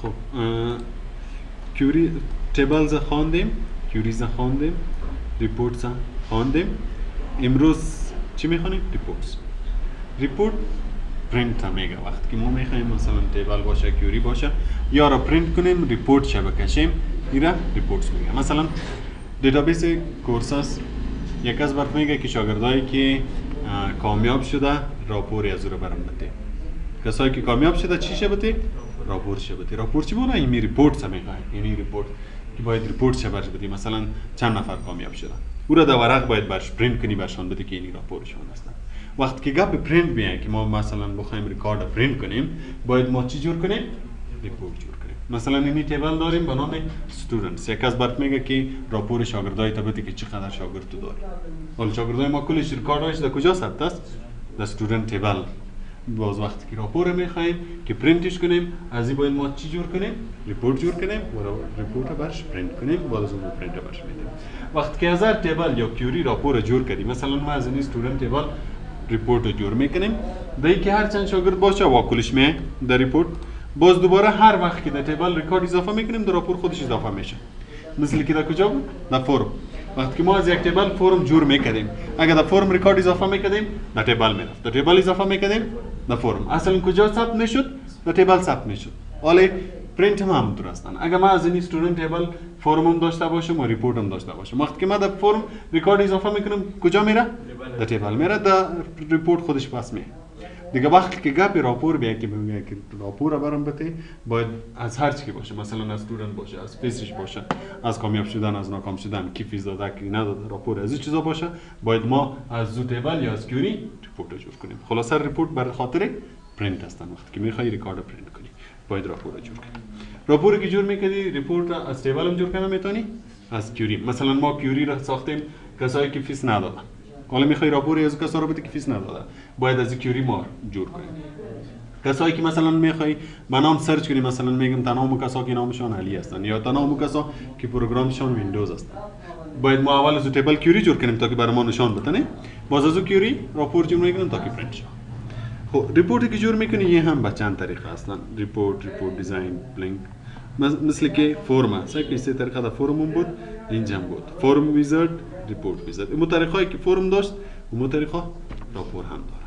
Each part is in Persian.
خب کیوری تیبلز خواندیم، کیوریز خواندیم، ریپورتس خواندیم. امروز چی میخوانیم؟ ریپورتس. ریپورت پرینت هم میگه. وقتی که ما میخوایم مثلا تیبل باشه، کیوری باشه، یا را پرینت کنیم، ریپورت شه بکشیم، ایرا ریپورتس میگه. مثلا دیتابیس کورساس یک از برف میگه که شاگردایی که کامیاب شده راپوری از او رو برام بده. کسایی که کامیاب شده چی شه بده؟ راپورت شه بده. راپورت چی بونه؟ این ریپورت هم میگه. یعنی ریپورت که باید ریپورت شه برش بدی. مثلا چند نفر کامیاب شده، او را در ورق باید برش پرینت کنی، برشان بده که این راپورتشون هستن. وقتی که گپ پرینت بیاین که ما مثلا بخوایم ریکارد پرینت کنیم، باید ما چی جور کنیم؟ ریپورت جور کنیم. مثلا اینی تیبل داریم به نام استودنتس. یک از برات میگه که راپور شاگردای تبعی که چقدر شاگرد تو داری. حالا شاگردای ما کلش ریکاردش در کجا ثبت است؟ در استودنت تیبل. باز وقتی که راپور میخوایم که پرینتش کنیم، از این باید ما چی جور کنیم؟ ریپورت جور کنیم و ریپورت برش پرینت کنیم، بعد از اون پرینت برش میدیم. وقتی که از هر تیبل یا کیوری راپور جور کردیم، مثلا ما از این استودنت تیبل ریپورت جور میکنیم، دیگه که هر چند شاگرد باشه واکلش می در ریپورت، باز دوباره هر وقت که در تیبل ریکارد اضافه میکنیم، در راپور خودش اضافه میشه. مثل که در کجا بود؟ در فرم. وقتی که ما از یک تیبل فرم جور میکردیم، اگر در فرم ریکارد اضافه میکردیم، در تیبل میرفت. در تیبل اضافه میکردیم، در فرم. اصلا کجا ثبت میشد؟ در تیبل ثبت میشد. ولی پرینت هم همونطور هستن. اگر ما از این استودنت تیبل فرم هم داشته باشم و ریپورت هم داشته باشم، وقتی که ما در فرم ریکارد اضافه میکنم، کجا میره؟ در تیبل میره. در ریپورت خودش پس میره. دیگه وقتی که گپ راپور بیاد که میگه که راپور برام بده، باید از هر چی باشه، مثلا از استودنت باشه، از فیزش باشه، از کامیاب شدن، از ناکام شدن، کی فیز داده کی نداده، راپور از این چیزا باشه، باید ما از زو تیبل یا از کیوری ریپورت جور کنیم. خلاصه ریپورت برای خاطر پرینت هستن. وقتی که میخوای ریکارد پرینت کنی، باید راپور جور کنی. راپوری که جور میکنی، ریپورت از تیبل هم جور کنه میتونی، از کیوری. مثلا ما کیوری را ساختیم کسایی که فیس ندادن. حالا میخوای راپوری از کسا رو بده که فیس نداده، باید از کیوری ما جور کنیم. کسایی که مثلا میخوای به نام سرچ کنی، مثلا میگم تمام کسا که نامشون علی هستن یا تمام کسا که پروگرامشون ویندوز هستن، باید ما اول از تیبل کیوری جور کنیم تا که برای ما نشان بده. باز از کیوری راپور جور میکنیم تا که پرینت شه. خب ریپورتی که جور میکنی یه هم به چند طریقه هستن. ریپورت دیزاین، لینک، مثل که فرم است که سه طریقه در فرم بود، اینجا بود. فرم ویزارد، ریپورت ویزارد. این طریقایی که فرم داشت، اون طریقه راپور هم داره.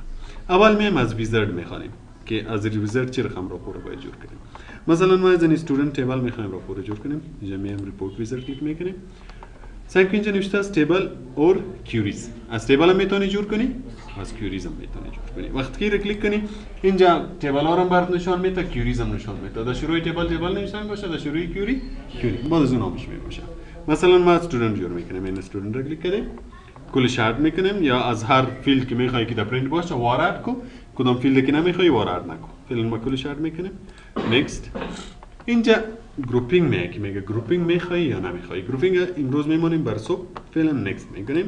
اول میایم از ویزارد میخوانیم که از ویزارد چه رقم راپور باید جور کنیم. مثلا ما از این استودنت تیبل میخوایم راپور جور کنیم، اینجا میایم ریپورت ویزارد کلیک میکنیم. سعی کن اینجا نوشته است تیبل اور کیوریز. از تیبل هم میتونی جور کنی، از کیوریز هم میتونی جور کنی. وقتی که کلیک کنی، اینجا تیبل ها رو برات نشان میده، کیوریز هم نشان میده. در شروع تیبل نشان باشه، در شروع کیوری بعد از اون نامش میباشه. مثلا ما استودنت جور میکنیم، این استودنت رو کلیک کنیم، کلش اد میکنیم، یا از هر فیلد که میخوای که در پرینت باشه وارد کو، کدام فیلد که نمیخوای وارد نکو. فعلا ما کلش اد میکنیم. نکست. اینجا گروپینگ میگه گروپینگ میخوای یا نمیخوای. گروپینگ امروز میمونیم بر صبح. فعلا نکست میکنیم.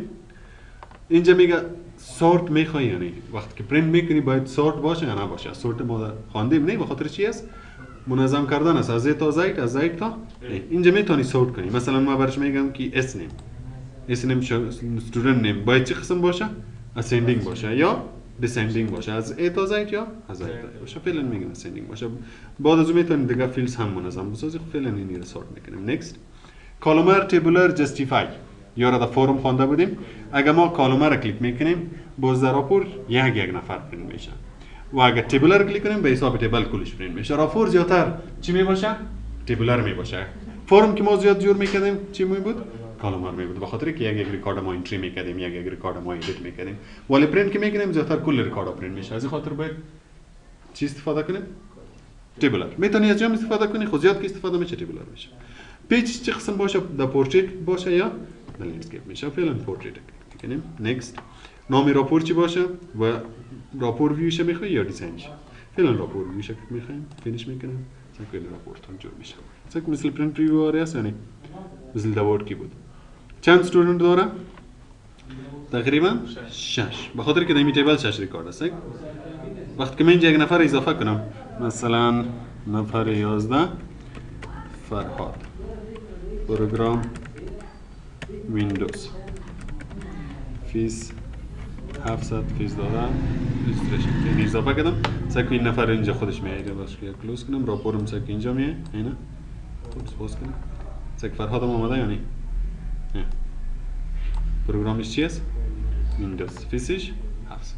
اینجا میگه سورت میخوای یا نه. وقتی که پرینت میکنی باید سورت باشه یا نباشه. سورت ما خواندیم نه، به خاطر چی است؟ منظم کردن است، از تا زید، از زید تا اینجا میتونی سورت کنی. مثلا ما برش میگم که اس نیم استودنت نیم باید چه قسم باشه؟ اسندینگ باشه یا descending باشه، از A تا Z یا از Z تا باشه. فعلا میگم ascending باشه. بعد از اون میتونید دیگه فیلدز هم منظم بسازید. فعلا اینی رو سورت میکنیم. نکست. کالومر تیبولر جستیفای یا را در فرم خوانده بودیم. اگر ما کالومر را کلیک میکنیم، باز در راپور یک نفر پرینت میشه. و اگر تیبولر کلیک کنیم، به حساب تیبل کلش پرینت میشه. راپور زیادتر چی میباشه؟ تیبولر میباشه. فرم که ما زیاد جور میکردیم چی میبود؟ کالومر میبود. به خاطر که یک ریکارد ما انتری میکردیم، یک ریکارد ما ادیت میکردیم. ولی پرینت که میکنیم زیادتر کل ریکارد پرینت میشه. از این خاطر باید چی استفاده کنیم؟ تیبولر. میتونی از جام استفاده کنی، خود زیاد که استفاده میشه تیبولر میشه. پیج چه قسم باشه؟ در پورتریت باشه یا در لندسکیپ میشه. فعلا پورتریت میکنیم. نکست. نام راپور چی باشه و راپور ویوش میخوای یا دیزاینش؟ فعلا راپور ویوش میخوایم. فینیش میکنیم. سکوی راپورتون جور میشه. سکو مثل پرینت ریویو آریاس یعنی مثل دوارد کی بود. چند استودنت داره؟ تقریبا 6. به خاطر که در این تیبل 6 ریکارد است. وقتی که من اینجا یک نفر اضافه کنم، مثلا نفر 11 فرهاد، پروگرام ویندوز، فیس 700 داده illustration یعنی اضافه کردم سعی این نفر اینجا خودش میایه باش که کلوز کنم راپورم سعی اینجا میه اینا خودش باز کنم سعی فرهادم اومده یا نه پروگرامش چی است ویندوز فیسش 700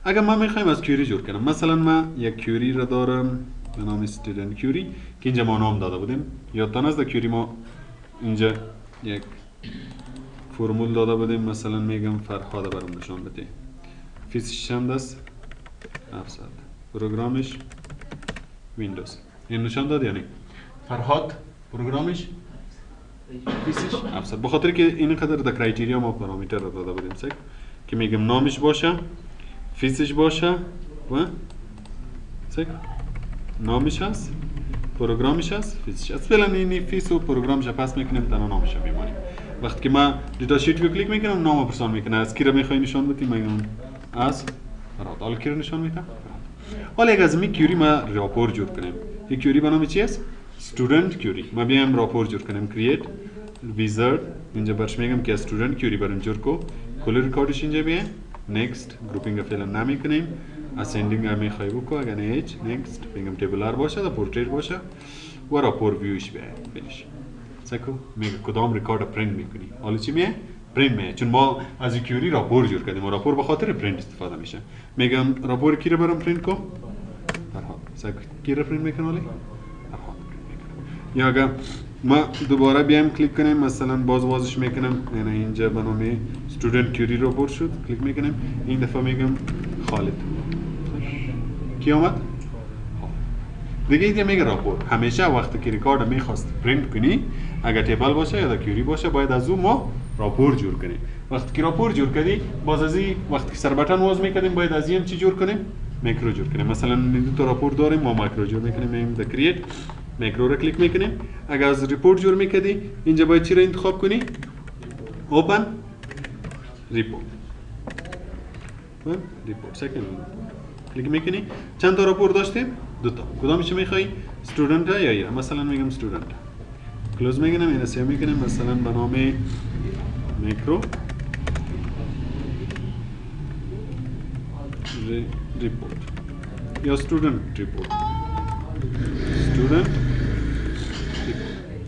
اگر ما میخوایم از کیوری جور کنم مثلا ما یک کیوری را دارم به نام استودنت کیوری که اینجا ما نام داده بودیم یادتان از کیوری ما اینجا یک فرمول داده بودیم مثلا میگم فرهاد برام نشان بده فیسش چند است 700 پروگرامش ویندوز این نشان داد یعنی فرهاد پروگرامش فیسش 700 بخاطر که این قدر در کرایتریا ما پارامتر را داده بودیم سک که میگم نامش باشه فیسش باشه و سک نامش هست پروگرامش هست فیسش هست فعلا این فیس و پروگرامش پس میکنیم تنها نامش میمونیم وقتی که ما دیتا شیت رو کلیک میکنم نام پرسان میکنه از کی را میخوای نشان بدی میگم از فرهاد حالا کی را نشان میده حالا اگه از می کیوری ما راپور جور کنیم یک کیوری به نام چی است استودنت کیوری ما بیایم راپور جور کنیم کرییت ویزارد اینجا برش میگم که استودنت کیوری برام جور کو کل ریکاردش اینجا بیایم نکست گروپینگ فعلا نمیکنیم اسندینگ هم میخوای بکو اگر نه هیچ نکست میگم تیبلار باشه یا پورتریت باشه و راپور ویوش بیایم فینیش سکو میگه کدام ریکارد پرینت میکنی حالا چی میه پرینت میه چون ما از کیوری راپور جور کردیم و راپور به خاطر پرینت استفاده میشه میگم راپور کی رو برام پرینت کو فرهاد سکو کی رو پرینت میکنه ولی فرهاد پرینت میکنه یا اگر ما دوباره بیایم کلیک کنیم مثلا بازش میکنم یعنی اینجا به نام استودنت کیوری راپور شد کلیک میکنیم این دفعه میگم خالد کی اومد دیگه اینجا میگه راپور همیشه وقتی که ریکارد میخواست پرینت کنی اگر تیبل باشه یا کیوری باشه باید از اون ما راپور جور کنیم وقتی که راپور جور کردی باز از این وقتی که سر بٹن واز میکنیم باید از این چی جور کنیم ماکرو جور کنیم مثلا دو تا راپور داریم ما ماکرو جور میکنیم میگیم د کرییت ماکرو رو کلیک میکنیم اگر از ریپورت جور میکردی اینجا باید چی رو انتخاب کنی اوپن ریپورت سکند کلیک میکنی چند تا راپور داشتیم دو تا کدامش میخوای استودنت یا یا مثلا میگم استودنت کلوز میکنم این سیو میکنم مثلا به نام ماکرو ریپورت یا استودنت ریپورت استودنت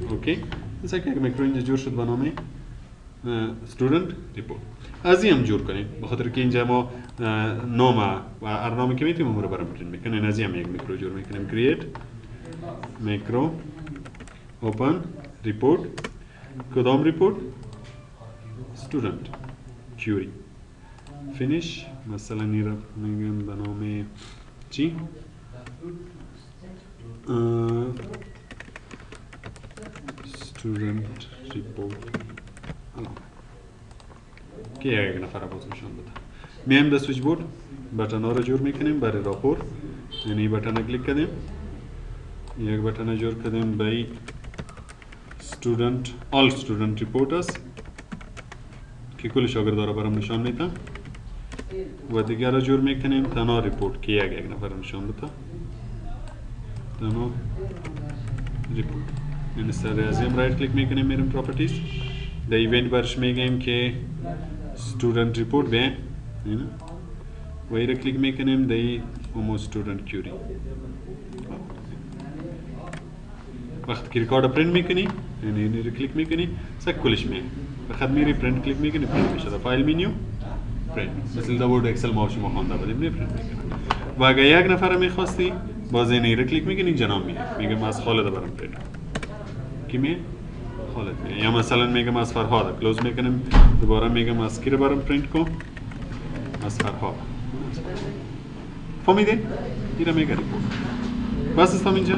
اوکی مثلا که ماکرو اینجا جور شد به نام استودنت ریپورت از این هم جور کنیم بخاطر که اینجا ما نام و ارنامی که میتونیم اون رو برام پرینت میکنیم از این هم یک ماکرو جور میکنیم کرییت ماکرو اوپن ریپورت کدام ریپورت استودنت کیوری فینیش مثلا این رو میگم به نام چی student report که یک نفر باز نشان بده میایم در سویچ بورد بٹن ها رو جور میکنیم برای راپور یعنی بٹن کلیک کردیم یک بٹن جور کردیم برای student all student report است که کل شاگردها برام نشان میده و دیگر رو جور میکنیم تنها ریپورت که یک نفر نشان بده تنها ریپورت این سر از این رایت کلیک میکنیم میریم پراپرتیز در ایونت برش میگیم که student report به و این کلیک میکنیم در اومو student query وقتی که ریکارد پرینت میکنی یعنی این رو کلیک میکنی سک کلش میه بخاطر میری پرینت کلیک میکنی پرینت میشه در فایل منیو پرینت مثل در ورد اکسل ما شما خوانده بودیم نه پرینت میکنه و اگر یک نفر میخواستی باز این رو کلیک میکنی اینجا نام میه میگم از خالد برام پرینت کی میه خالد میه یا مثلا میگم از فرهاد کلوز میکنیم دوباره میگم از کی رو برام پرینت کن از فرهاد فهمیدین این رو میگه ریپورت بس است اینجا